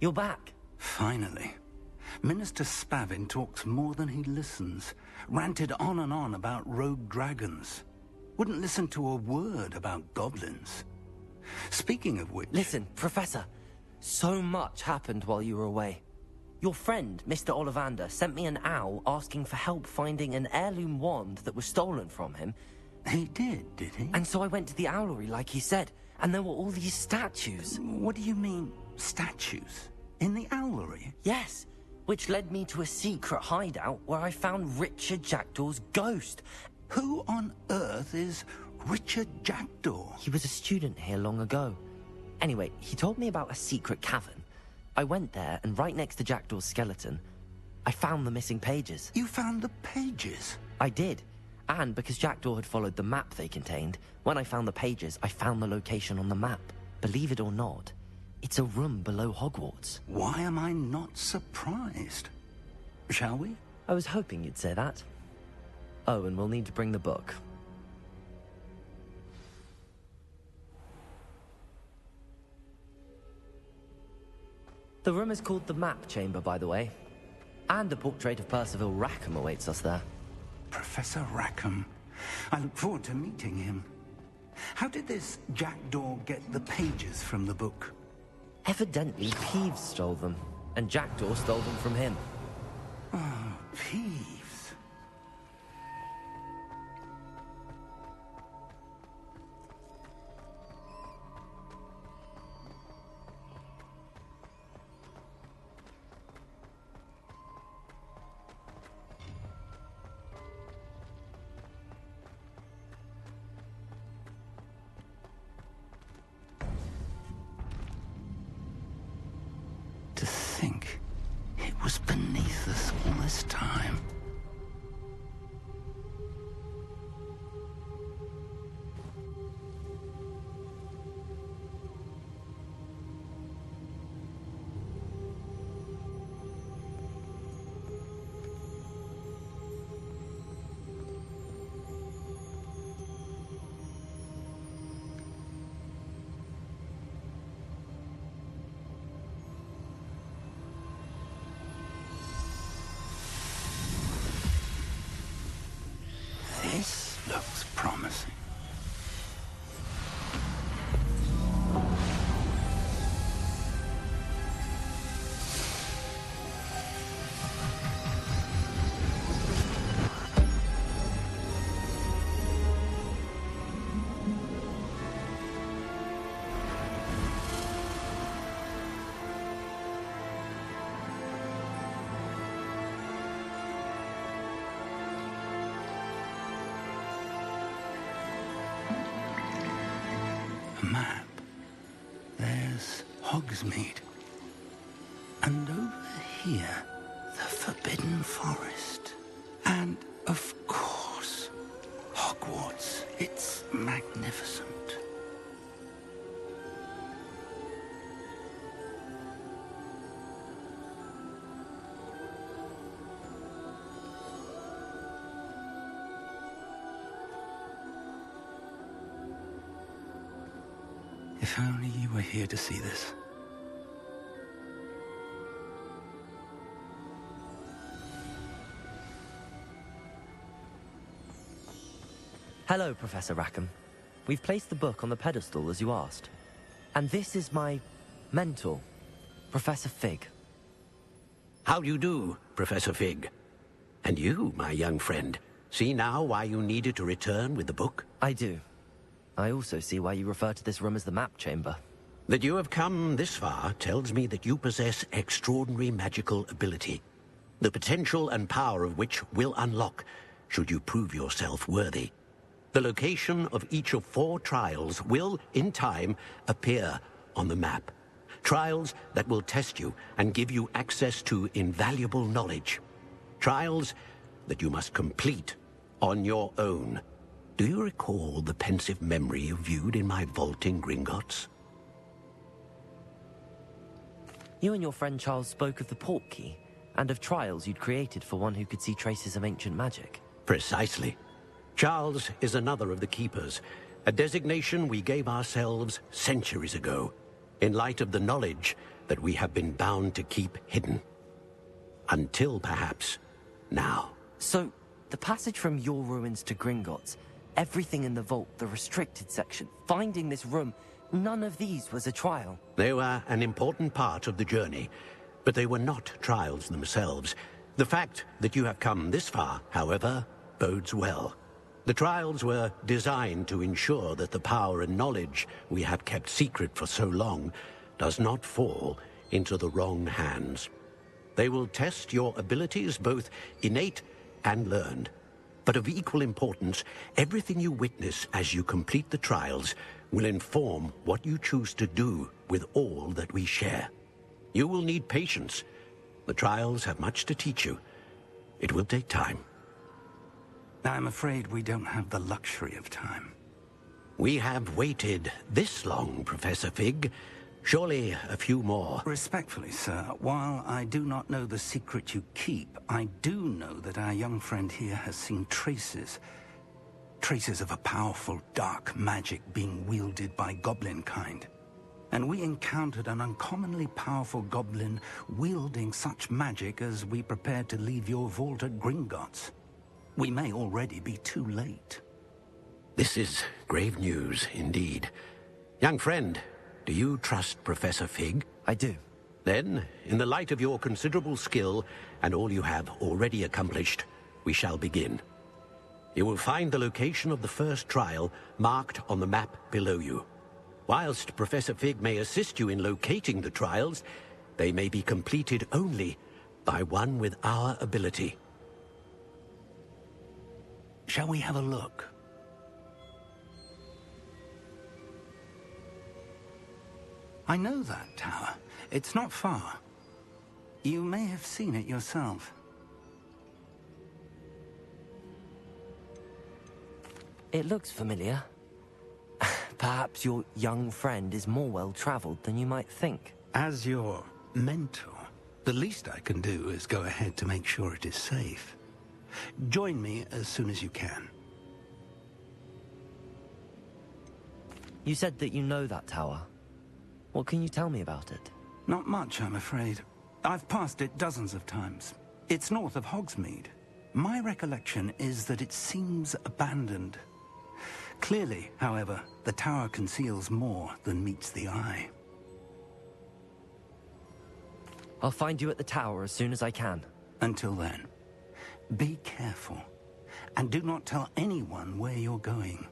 You're back. Finally. Minister Spavin talks more than he listens. Ranted on and on about rogue dragons. Wouldn't listen to a word about goblins. Speaking of which... Listen, Professor. So much happened while you were away. Your friend, Mr. Ollivander, sent me an owl asking for help finding an heirloom wand that was stolen from him. He did he? And so I went to the owlery like he said, and there were all these statues. What do you mean, statues? In the owlery? Yes, which led me to a secret hideout where I found Richard Jackdaw's ghost. Who on earth is Richard Jackdaw? He was a student here long ago. Anyway, he told me about a secret cavern. I went there, and right next to Jackdaw's skeleton, I found the missing pages. You found the pages? I did. And because Jackdaw had followed the map they contained, when I found the pages, I found the location on the map. Believe it or not, it's a room below Hogwarts. Why am I not surprised? Shall we? I was hoping you'd say that. Oh, and we'll need to bring the book. The room is called the Map Chamber, by the way. And a portrait of Percival Rackham awaits us there. Professor Rackham. I look forward to meeting him. How did this Jackdaw get the pages from the book? Evidently, Peeves stole them, and Jackdaw stole them from him. Oh, Peeves. To think it was beneath us all this time. This looks promising. Map. There's Hogsmeade. And over here, the Forbidden Forest. And, of course, Hogwarts. It's magnificent. If only you were here to see this. Hello, Professor Rackham. We've placed the book on the pedestal as you asked. And this is my mentor, Professor Fig. How do you do, Professor Fig? And you, my young friend, see now why you needed to return with the book? I do. I also see why you refer to this room as the Map Chamber. That you have come this far tells me that you possess extraordinary magical ability, the potential and power of which will unlock, should you prove yourself worthy. The location of each of 4 trials will, in time, appear on the map. Trials that will test you and give you access to invaluable knowledge. Trials that you must complete on your own. Do you recall the pensive memory you viewed in my vault in Gringotts? You and your friend Charles spoke of the Portkey, and of trials you'd created for one who could see traces of ancient magic. Precisely. Charles is another of the Keepers, a designation we gave ourselves centuries ago, in light of the knowledge that we have been bound to keep hidden. Until, perhaps, now. So, the passage from your ruins to Gringotts, everything in the vault, the restricted section, finding this room, none of these was a trial. They were an important part of the journey, but they were not trials themselves. The fact that you have come this far, however, bodes well. The trials were designed to ensure that the power and knowledge we have kept secret for so long does not fall into the wrong hands. They will test your abilities, both innate and learned. But of equal importance, everything you witness as you complete the trials will inform what you choose to do with all that we share. You will need patience. The trials have much to teach you. It will take time. I'm afraid we don't have the luxury of time. We have waited this long, Professor Fig. Surely a few more. Respectfully, sir, while I do not know the secret you keep, I do know that our young friend here has seen traces. Traces of a powerful dark magic being wielded by goblin kind. And we encountered an uncommonly powerful goblin wielding such magic as we prepared to leave your vault at Gringotts. We may already be too late. This is grave news, indeed. Young friend, do you trust Professor Fig? I do. Then, in the light of your considerable skill and all you have already accomplished, we shall begin. You will find the location of the first trial marked on the map below you. Whilst Professor Fig may assist you in locating the trials, they may be completed only by one with our ability. Shall we have a look? I know that tower. It's not far. You may have seen it yourself. It looks familiar. Perhaps your young friend is more well-traveled than you might think. As your mentor, the least I can do is go ahead to make sure it is safe. Join me as soon as you can. You said that you know that tower. What can you tell me about it? Not much, I'm afraid. I've passed it dozens of times. It's north of Hogsmeade. My recollection is that it seems abandoned. Clearly, however, the tower conceals more than meets the eye. I'll find you at the tower as soon as I can. Until then, be careful, and do not tell anyone where you're going.